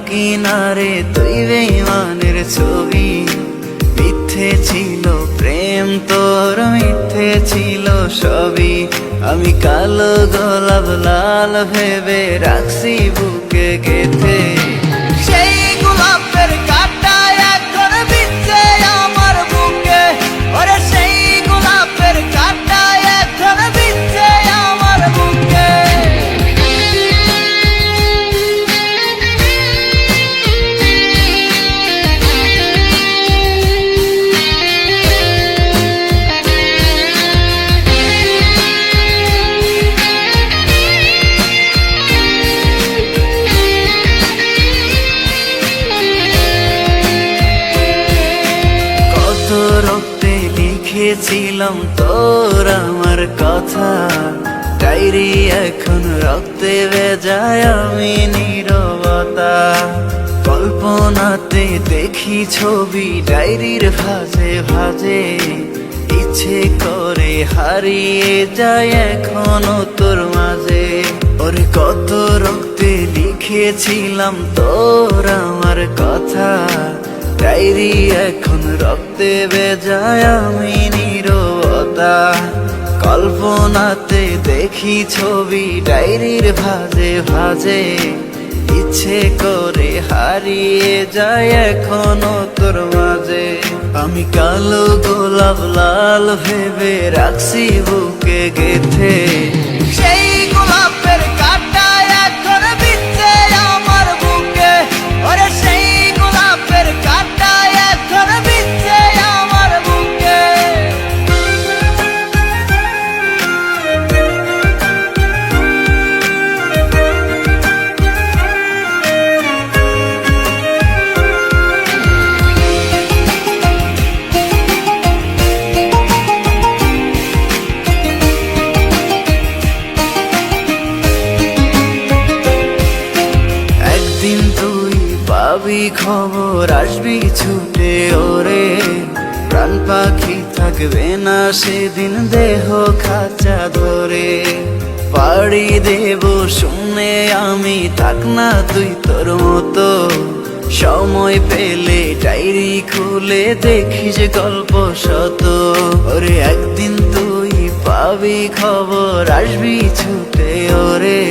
কিনারে তুই বেঈমানের ছবি। মিথ্যে ছিল প্রেম তোর, মিথ্যে ছিল সবই। আমি কালো গোলাপ লাল ভেবে রাখছি বুকে গেঁথে। সেই গোলাপের কাঁটা এখন বিচ্ছে আমার বুকে, ওরে সেই গোলাপের কাঁটা এখন বিচ্ছে আমার বুকে। রক্তে লিখেছিলাম তোর আমার কথা, ডায়েরি এখন রক্তে ভেজায় আমি নীরবতা। কল্পনাতে দেখি ছবি ডায়েরির ভাঁজে ভাঁজে, ইচ্ছে করে হারিয়ে যায় এখনো তোর মাঝে। ওরে কত রক্তে লিখেছিলাম তোর আমার কথা, ডায়েরি এখন রক্তে ভেজায় আমি নীরবতা। কল্পনাতে দেখি ছবি ডায়েরির ভাঁজে ভাঁজে, ইচ্ছে করে হারিয়ে যায় এখনো তোর মাঝে। আমি কালো গোলাপ লাল ভেবে রাখছি বুকে গেঁথে। সেই গোলাপের কাঁটা এখন বিচ্ছে আমার বুকে, ওরে সেই গোলাপের কাঁটা এখন বিচ্ছে আমার বুকে। একদিন তুই পাবি খবর, আসবি ছুটে ওরে। প্রাণ পাখি থাকবে না সেদিন দেহ খাঁচা ধরে। পাড়ি দেব শুনে আমি, থাক না তুই তোর মতো। সময় পেলে ডায়েরি খুলে দেখিস গল্প শত। ওরে একদিন তুই পাবি খবর, আসবি ছুটে ওরে।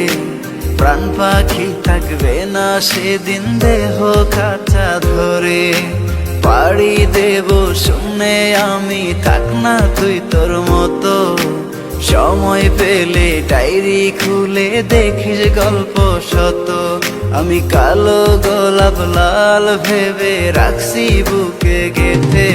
প্রাণ পাখি থাকবে না সেদিন দেহ খাঁচা ধরে। পাড়ি দেব শুনে আমি, থাক না তুই তোর মতো। সময় পেলে ডায়েরি খুলে দেখিস গল্প শত। আমি কালো গোলাপ লাল ভেবে রাখছি বুকে গেঁথে।